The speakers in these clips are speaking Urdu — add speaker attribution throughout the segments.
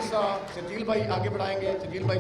Speaker 1: حصہ شکیل بھائی آگے بڑھائیں گے. شکیل بھائی.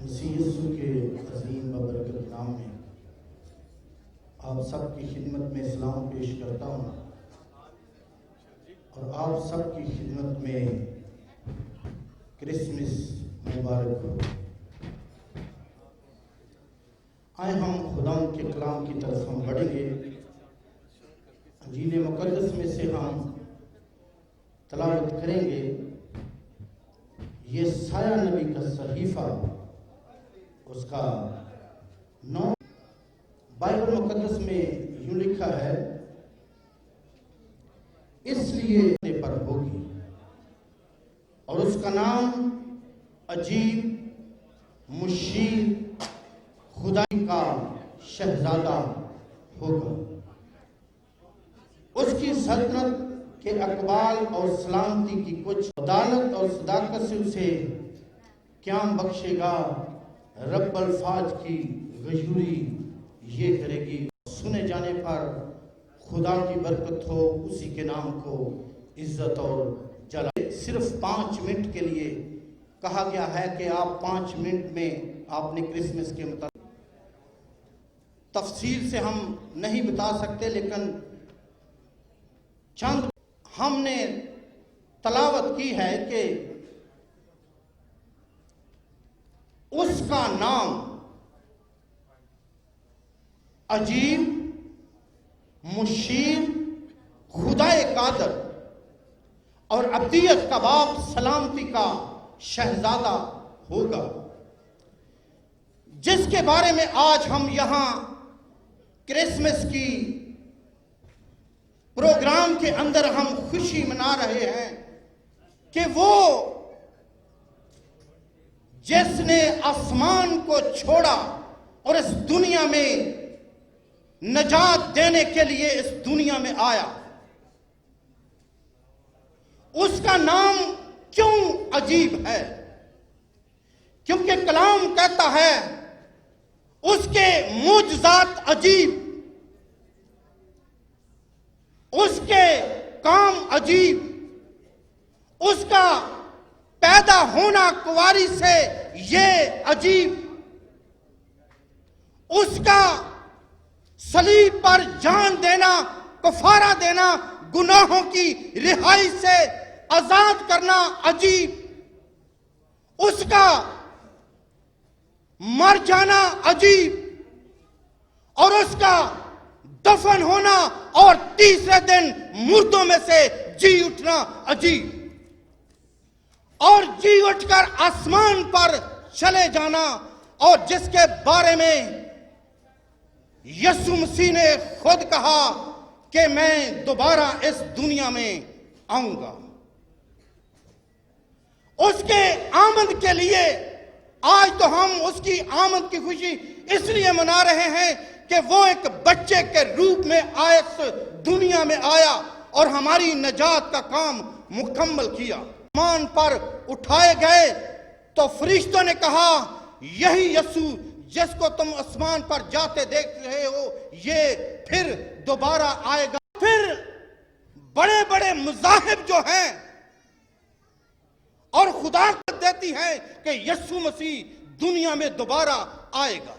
Speaker 2: مسیح یسوع کے عظیم ببرکت نام میں آپ سب کی خدمت میں سلام پیش کرتا ہوں اور آپ سب کی خدمت میں کرسمس مبارک ہو. آئے ہم خدا کے کلام کی طرف ہم بڑھیں گے. انجیل مقدس میں سے ہم تلاوت کریں گے. یہ سایہ نبی کا صحیفہ، اس کا 9 بائبل مقدس میں یوں لکھا ہے، اس لیے پر ہوگی اور اس کا نام عجیب، مشیر، خدائی کا شہزادہ ہوگا. اس کی سلطنت کے اقبال اور سلامتی کی کچھ عدالت اور صداقت سے اسے قیام بخشے گا. رب الفاظ کی غیوری یہ کرے گی. سنے جانے پر خدا کی برکت ہو، اسی کے نام کو عزت اور جلال. صرف 5 منٹ کے لیے کہا گیا ہے کہ آپ 5 منٹ میں آپ نے کرسمس کے متعلق تفصیل سے ہم نہیں بتا سکتے، لیکن چند ہم نے تلاوت کی ہے کہ اس کا نام عجیب، مشیر، خدائے قادر اور ابدیت کا باپ، سلامتی کا شہزادہ ہوگا، جس کے بارے میں آج ہم یہاں کرسمس کی پروگرام کے اندر ہم خوشی منا رہے ہیں کہ وہ جس نے آسمان کو چھوڑا اور اس دنیا میں نجات دینے کے لیے اس دنیا میں آیا، اس کا نام کیوں عجیب ہے؟ کیونکہ کلام کہتا ہے اس کے معجزات عجیب، اس کے کام عجیب، اس کا پیدا ہونا کنواری سے یہ عجیب، اس کا صلیب پر جان دینا، کفارہ دینا، گناہوں کی رہائی سے آزاد کرنا عجیب، اس کا مر جانا عجیب، اور اس کا دفن ہونا اور تیسرے دن مردوں میں سے جی اٹھنا عجیب. اور جی اٹھ کر آسمان پر چلے جانا، اور جس کے بارے میں یسوع مسیح نے خود کہا کہ میں دوبارہ اس دنیا میں آؤں گا۔ اس کے آمد کے لیے آج تو ہم اس کی آمد کی خوشی اس لیے منا رہے ہیں کہ وہ ایک بچے کے روپ میں اس دنیا میں آیا اور ہماری نجات کا کام مکمل کیا۔ آسمان پر اٹھائے گئے تو فرشتوں نے کہا یہی یسوع جس کو تم آسمان پر جاتے دیکھ رہے ہو یہ پھر دوبارہ آئے گا۔ پھر بڑے بڑے مذاہب جو ہیں اور خدا دیتی ہے کہ یسوع مسیح دنیا میں دوبارہ آئے گا۔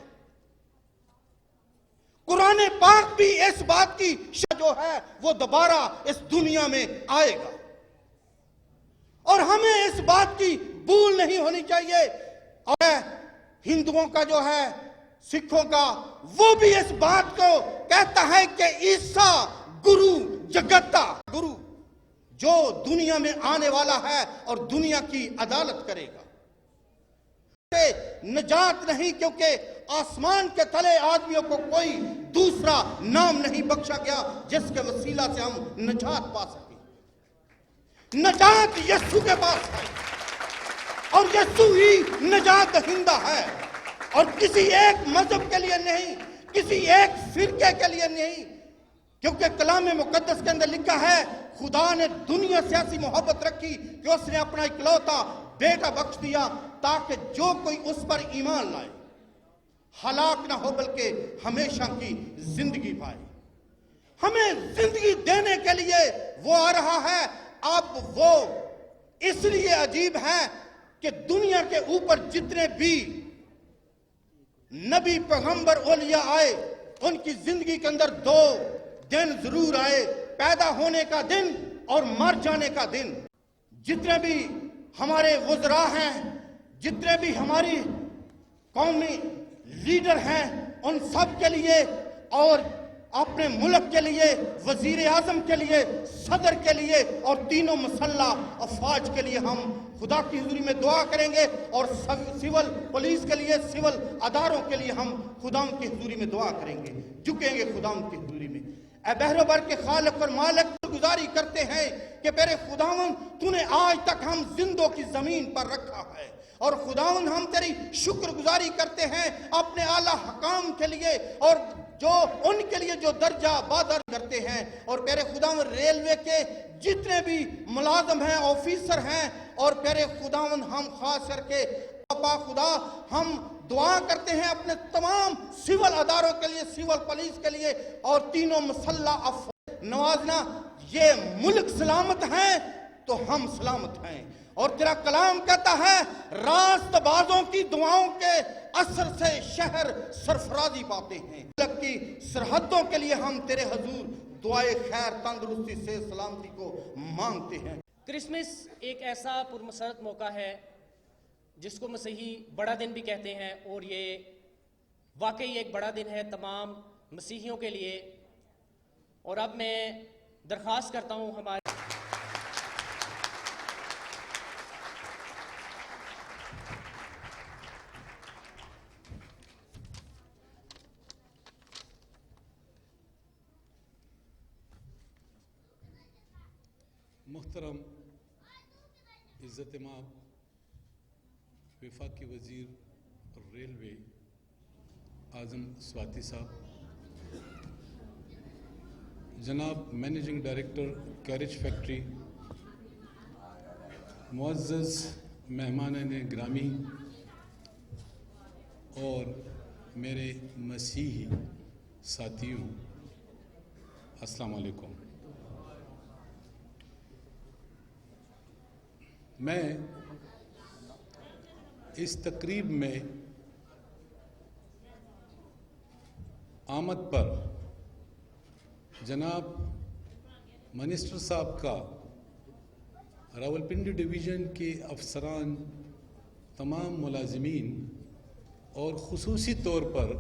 Speaker 2: قرآن پاک بھی اس بات کی جو ہے وہ دوبارہ اس دنیا میں آئے گا، اور ہمیں اس بات کی بھول نہیں ہونی چاہیے۔ اور ہندوؤں کا جو ہے، سکھوں کا، وہ بھی اس بات کو کہتا ہے کہ عیسیٰ گرو جگتا گرو جو دنیا میں آنے والا ہے اور دنیا کی عدالت کرے گا۔ نجات نہیں، کیونکہ آسمان کے تلے آدمیوں کو کوئی دوسرا نام نہیں بخشا گیا جس کے وسیلہ سے ہم نجات پا سکیں۔ نجات یسوع کے پاس ہے، اور یسوع ہی نجات دہندہ ہے، اور کسی ایک مذہب کے لیے نہیں، کسی ایک فرقے کے لیے نہیں، کیونکہ کلام مقدس کے اندر لکھا ہے خدا نے دنیا سے ایسی محبت رکھی کہ اس نے اپنا اکلوتا بیٹا بخش دیا تاکہ جو کوئی اس پر ایمان لائے ہلاک نہ ہو بلکہ ہمیشہ کی زندگی پائے۔ ہمیں زندگی دینے کے لیے وہ آ رہا ہے۔ اب وہ اس لیے عجیب ہے کہ دنیا کے اوپر جتنے بھی نبی پیغمبر اولیاء آئے ان کی زندگی کے اندر دو دن ضرور آئے، پیدا ہونے کا دن اور مر جانے کا دن۔ جتنے بھی ہمارے وزراء ہیں، جتنے بھی ہماری قومی لیڈر ہیں، ان سب کے لیے اور اپنے ملک کے لیے، وزیر اعظم کے لیے، صدر کے لیے اور تینوں مسلح افواج کے لیے ہم خدا کی حضوری میں دعا کریں گے، اور سول پولیس کے لیے، سول اداروں کے لیے ہم خدا کی حضوری میں دعا کریں گے، جھکیں گے خدا کی حضوری میں۔ اے بحر و بر کے خالق اور مالک، گزاری کرتے ہیں کہ میرے خداوند تو نے آج تک ہم زندوں کی زمین پر رکھا ہے، اور خداوند ہم تیری شکر گزاری کرتے ہیں اپنے اعلیٰ حکام کے لیے اور جو ان کے لیے جو درجہ بادر کرتے ہیں، اور پیارے خداوند ریلوے کے جتنے بھی ملازم ہیں، آفیسر ہیں، اور پیارے خداوند ہم خاص کر کے پاپا خدا ہم دعا کرتے ہیں اپنے تمام سول اداروں کے لیے، سول پولیس کے لیے اور تینوں مسلح افواج نوازنا۔ یہ ملک سلامت ہیں تو ہم سلامت ہیں، اور تیرا کلام کہتا ہے راست بازوں کی دعاؤں کے اثر سے شہر سرفرازی پاتے ہیں۔ ملک کی سرحدوں کے لیے ہم تیرے حضور دعائے خیر، تندرستی سے سلامتی کو مانگتے ہیں۔
Speaker 3: کرسمس ایک ایسا پرمسرت موقع ہے جس کو مسیحی بڑا دن بھی کہتے ہیں، اور یہ واقعی ایک بڑا دن ہے تمام مسیحیوں کے لیے۔ اور اب میں درخواست کرتا ہوں ہمارے
Speaker 4: محترم عزت مآب وفاقی وزیر ریلوے اعظم سواتی صاحب، جناب مینیجنگ ڈائریکٹر کیریج فیکٹری، معزز مہمانان گرامی اور میرے مسیحی ساتھیوں، السلام علیکم۔ میں اس تقریب میں آمد پر جناب منسٹر صاحب کا، راولپنڈی ڈویژن کے افسران، تمام ملازمین اور خصوصی طور پر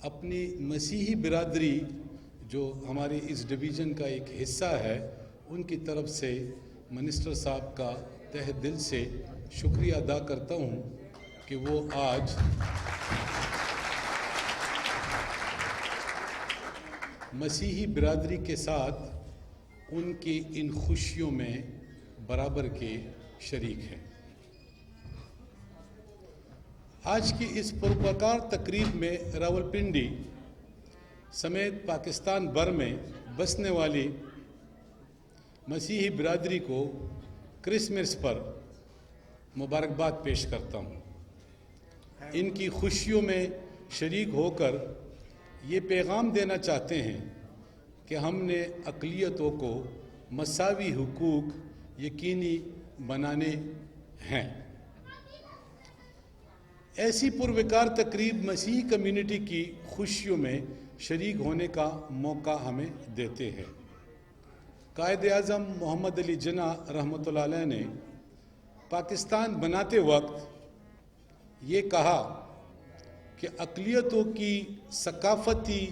Speaker 4: اپنی مسیحی برادری جو ہمارے اس ڈویژن کا ایک حصہ ہے، ان کی طرف سے منسٹر صاحب کا تہ دل سے شکریہ ادا کرتا ہوں کہ وہ آج مسیحی برادری کے ساتھ ان کی ان خوشیوں میں برابر کے شریک ہیں۔ آج کی اس پروپکار تقریب میں راولپنڈی سمیت پاکستان بھر میں بسنے والی مسیحی برادری کو کرسمس پر مبارکباد پیش کرتا ہوں۔ ان کی خوشیوں میں شریک ہو کر یہ پیغام دینا چاہتے ہیں کہ ہم نے اقلیتوں کو مساوی حقوق یقینی بنانے ہیں۔ ایسی پروکار تقریب مسیحی کمیونٹی کی خوشیوں میں شریک ہونے کا موقع ہمیں دیتے ہیں۔ قائد اعظم محمد علی جناح رحمۃ اللہ علیہ نے پاکستان بناتے وقت یہ کہا کہ اقلیتوں کی ثقافتی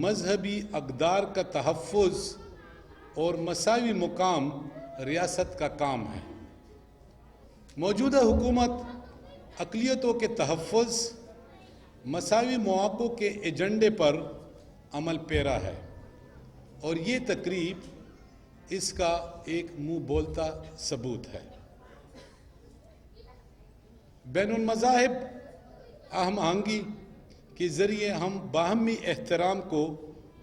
Speaker 4: مذہبی اقدار کا تحفظ اور مساوی مقام ریاست کا کام ہے۔ موجودہ حکومت اقلیتوں کے تحفظ، مساوی مواقع کے ایجنڈے پر عمل پیرا ہے، اور یہ تقریب اس کا ایک منہ بولتا ثبوت ہے۔ بین المذاہب ہم آہنگی کے ذریعے ہم باہمی احترام کو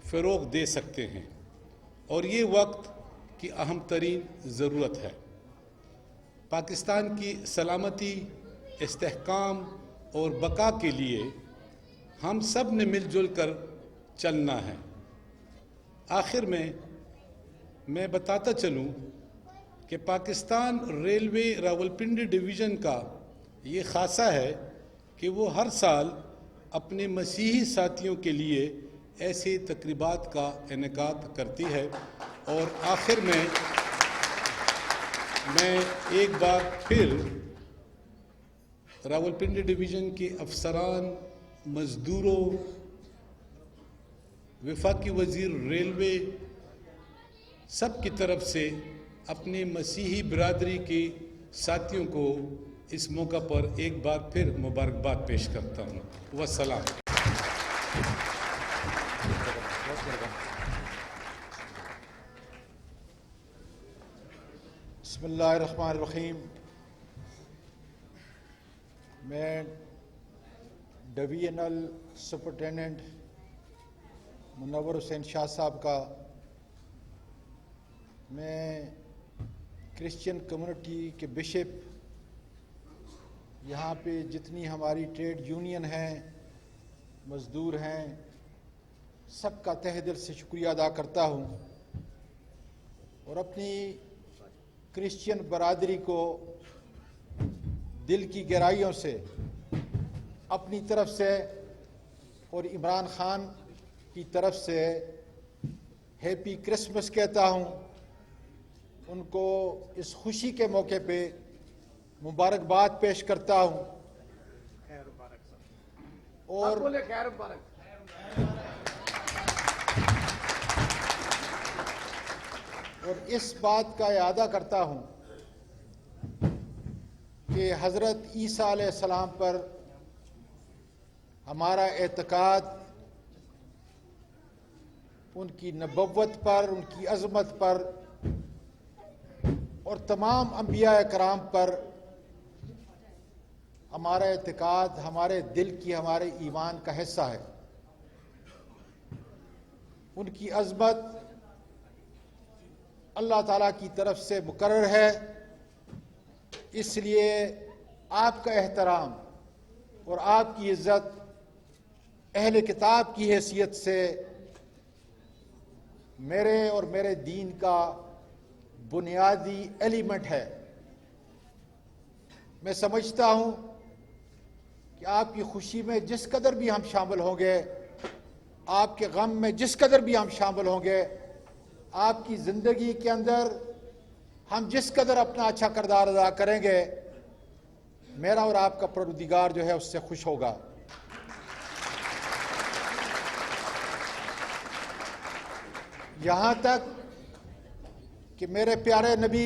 Speaker 4: فروغ دے سکتے ہیں، اور یہ وقت کی اہم ترین ضرورت ہے۔ پاکستان کی سلامتی، استحکام اور بقا کے لیے ہم سب نے مل جل کر چلنا ہے۔ آخر میں بتاتا چلوں کہ پاکستان ریلوے راولپنڈی ڈویژن کا یہ خاصہ ہے کہ وہ ہر سال اپنے مسیحی ساتھیوں کے لیے ایسی تقریبات کا انعقاد کرتی ہے۔ اور آخر میں ایک بار پھر راولپنڈی ڈویژن کے افسران، مزدوروں، وفاقی وزیر ریلوے سب کی طرف سے اپنی مسیحی برادری کے ساتھیوں کو اس موقع پر ایک بار پھر مبارکباد پیش کرتا ہوں۔ والسلام۔
Speaker 1: بسم اللہ الرحمن الرحیم۔ میں ڈویژنل سپرنٹینڈنٹ منور حسین شاہ صاحب کا، میں کرسچین کمیونٹی کے بشپ، یہاں پہ جتنی ہماری ٹریڈ یونین ہیں، مزدور ہیں، سب کا تہ دل سے شکریہ ادا کرتا ہوں، اور اپنی کرسچین برادری کو دل کی گہرائیوں سے اپنی طرف سے اور عمران خان کی طرف سے ہیپی کرسمس کہتا ہوں۔ ان کو اس خوشی کے موقع پہ مبارکباد پیش کرتا ہوں، اور اس بات کا اعادہ کرتا ہوں کہ حضرت عیسیٰ علیہ السلام پر ہمارا اعتقاد، ان کی نبوت پر، ان کی عظمت پر، اور تمام انبیاء کرام پر ہمارا اعتقاد ہمارے دل کی، ہمارے ایمان کا حصہ ہے۔ ان کی عظمت اللہ تعالیٰ کی طرف سے مقرر ہے، اس لیے آپ کا احترام اور آپ کی عزت اہل کتاب کی حیثیت سے میرے اور میرے دین کا بنیادی ایلیمنٹ ہے۔ میں سمجھتا ہوں کہ آپ کی خوشی میں جس قدر بھی ہم شامل ہوں گے، آپ کے غم میں جس قدر بھی ہم شامل ہوں گے، آپ کی زندگی کے اندر ہم جس قدر اپنا اچھا کردار ادا کریں گے، میرا اور آپ کا پروردگار جو ہے اس سے خوش ہوگا۔ یہاں تک کہ میرے پیارے نبی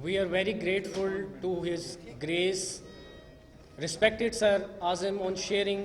Speaker 3: We are very grateful to His Grace, respected Sir Azim, on sharing.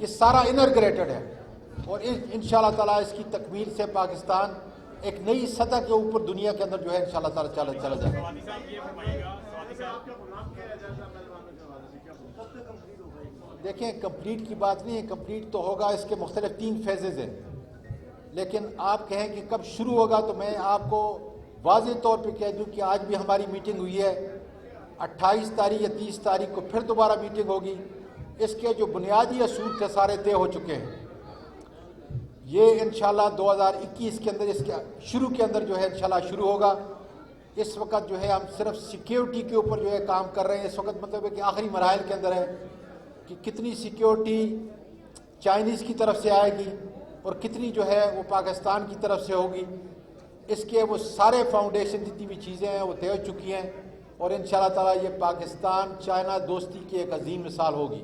Speaker 1: یہ سارا انٹیگریٹڈ ہے اور انشاءاللہ تعالیٰ اس کی تکمیل سے پاکستان ایک نئی سطح کے اوپر دنیا کے اندر جو ہے انشاءاللہ تعالیٰ چلا جائے گا. دیکھیں کمپلیٹ کی بات نہیں ہے, کمپلیٹ تو ہوگا, اس کے مختلف 3 فیزز ہیں, لیکن آپ کہیں کہ کب شروع ہوگا تو میں آپ کو واضح طور پہ کہہ دوں کہ آج بھی ہماری میٹنگ ہوئی ہے, 28 تاریخ یا 30 تاریخ کو پھر دوبارہ میٹنگ ہوگی. اس کے جو بنیادی اصول تھے سارے طے ہو چکے ہیں. یہ انشاءاللہ 2021 کے اندر اس کے شروع کے اندر جو ہے انشاءاللہ شروع ہوگا. اس وقت جو ہے ہم صرف سیکیورٹی کے اوپر جو ہے کام کر رہے ہیں. اس وقت مطلب ہے کہ آخری مراحل کے اندر ہے کہ کتنی سیکیورٹی چائنیز کی طرف سے آئے گی اور کتنی جو ہے وہ پاکستان کی طرف سے ہوگی. اس کے وہ سارے فاؤنڈیشن جتنی بھی چیزیں ہیں وہ طے ہو چکی ہیں اور انشاءاللہ تعالیٰ یہ پاکستان چائنا دوستی کی ایک عظیم مثال ہوگی.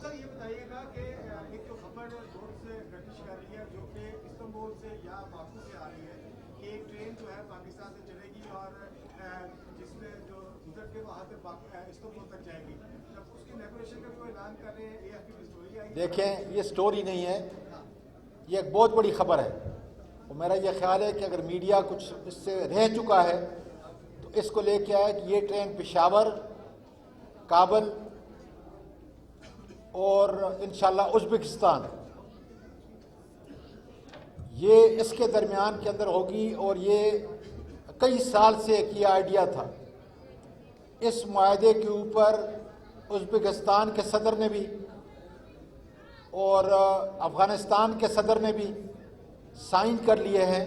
Speaker 5: سر یہ بتائیے گا کہ ایک جو خبر زور سے گردش کر رہی ہے جو کہ استنبول سے یا باکو سے آ رہی ہے کہ ایک ٹرین جو ہے پاکستان سے چلے گی اور جس میں جو گزر کے وہاں سے استنبول تک جائے گی, اس کی نیگوشیشن کا کوئی اعلان کر رہے ہیں, یہ آپ کی اسٹوری آئی؟
Speaker 1: دیکھیں یہ سٹوری نہیں ہے, یہ ایک بہت بڑی خبر ہے اور میرا یہ خیال ہے کہ اگر میڈیا کچھ اس سے رہ چکا ہے تو اس کو لے کے آیا کہ یہ ٹرین پشاور, کابل اور انشاءاللہ ازبکستان یہ اس کے درمیان کے اندر ہوگی. اور یہ کئی سال سے ایک یہ آئیڈیا تھا. اس معاہدے کے اوپر ازبکستان کے صدر نے بھی اور افغانستان کے صدر نے بھی سائن کر لیے ہیں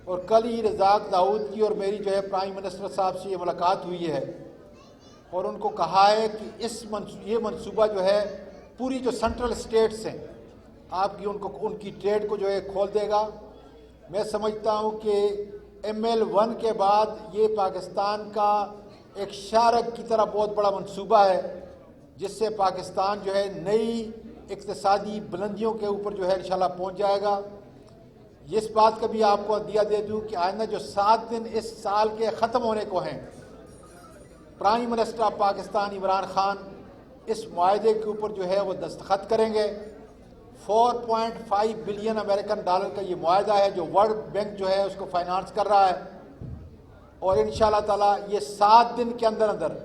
Speaker 1: اور کل ہی رزاق داؤد کی اور میری جو ہے پرائم منسٹر صاحب سے یہ ملاقات ہوئی ہے اور ان کو کہا ہے کہ یہ منصوبہ جو ہے پوری جو سینٹرل اسٹیٹس ہیں آپ کی ان کی ٹریڈ کو جو ہے کھول دے گا. میں سمجھتا ہوں کہ ML1 کے بعد یہ پاکستان کا ایک شارک کی طرح بہت بڑا منصوبہ ہے جس سے پاکستان جو ہے نئی اقتصادی بلندیوں کے اوپر جو ہے انشاءاللہ پہنچ جائے گا. اس بات کا بھی آپ کو عندیہ دے دوں کہ آئندہ جو 7 دن اس سال کے ختم ہونے کو ہیں, prime minister of Pakistan Imran Khan اس معاہدے کے اوپر جو ہے وہ دستخط کریں گے. 4.5 بلین امریکن ڈالر کا یہ معاہدہ ہے جو ورلڈ بینک جو ہے اس کو فائنانس کر رہا ہے اور انشاءاللہ تعالیٰ یہ 7 دن کے اندر اندر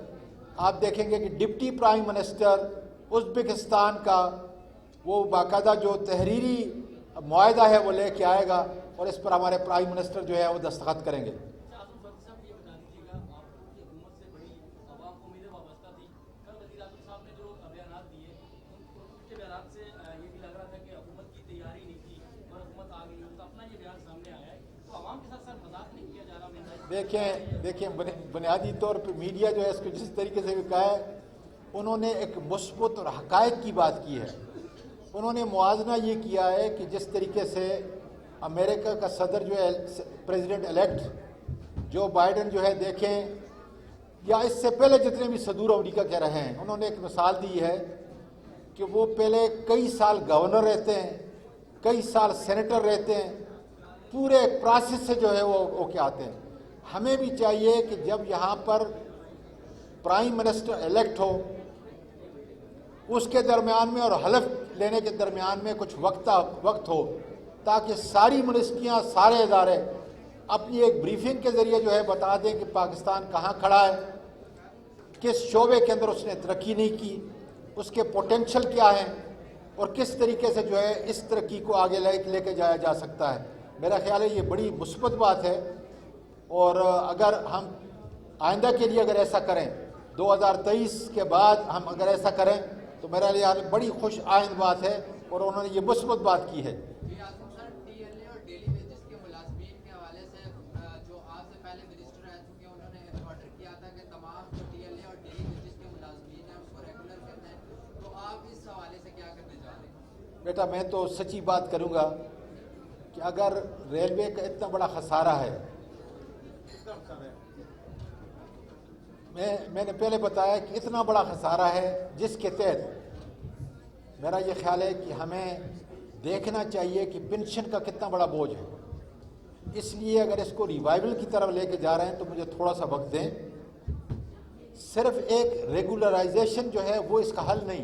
Speaker 1: آپ دیکھیں گے کہ ڈپٹی پرائم منسٹر ازبکستان کا وہ باقاعدہ جو تحریری معاہدہ ہے وہ لے کے آئے گا اور اس پر ہمارے پرائم منسٹر جو ہے وہ دستخط کریں گے. دیکھیں بنیادی طور پہ میڈیا جو ہے اس کو جس طریقے سے بھی کہا ہے انہوں نے ایک مثبت اور حقائق کی بات کی ہے. انہوں نے موازنہ یہ کیا ہے کہ جس طریقے سے امریکہ کا صدر جو ہے پریزیڈنٹ الیکٹ جو بائیڈن جو ہے دیکھیں یا اس سے پہلے جتنے بھی صدور امریکہ کے رہے ہیں, انہوں نے ایک مثال دی ہے کہ وہ پہلے کئی سال گورنر رہتے ہیں, کئی سال سینیٹر رہتے ہیں, پورے پروسیس سے جو ہے وہ کیا آتے ہیں. ہمیں بھی چاہیے کہ جب یہاں پر پرائم منسٹر الیکٹ ہو اس کے درمیان میں اور حلف لینے کے درمیان میں کچھ وقت ہو تاکہ ساری منسٹریاں سارے ادارے اپنی ایک بریفنگ کے ذریعے جو ہے بتا دیں کہ پاکستان کہاں کھڑا ہے, کس شعبے کے اندر اس نے ترقی نہیں کی, اس کے پوٹینشل کیا ہیں اور کس طریقے سے جو ہے اس ترقی کو آگے لے کے جایا جا سکتا ہے. میرا خیال ہے یہ بڑی مثبت بات ہے اور اگر ہم آئندہ کے لیے اگر ایسا کریں 2023 کے بعد ہم اگر ایسا کریں تو میرا لیے بڑی خوش آئند بات ہے اور انہوں نے یہ مثبت بات کی ہے. بیٹا میں تو سچی بات کروں گا کہ اگر ریلوے کا اتنا بڑا خسارہ ہے, میں نے پہلے بتایا کہ اتنا بڑا خسارہ ہے جس کے تحت میرا یہ خیال ہے کہ ہمیں دیکھنا چاہیے کہ پنشن کا کتنا بڑا بوجھ ہے. اس لیے اگر اس کو ریوائول کی طرف لے کے جا رہے ہیں تو مجھے تھوڑا سا وقت دیں. صرف ایک ریگولرائزیشن جو ہے وہ اس کا حل نہیں,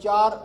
Speaker 1: 4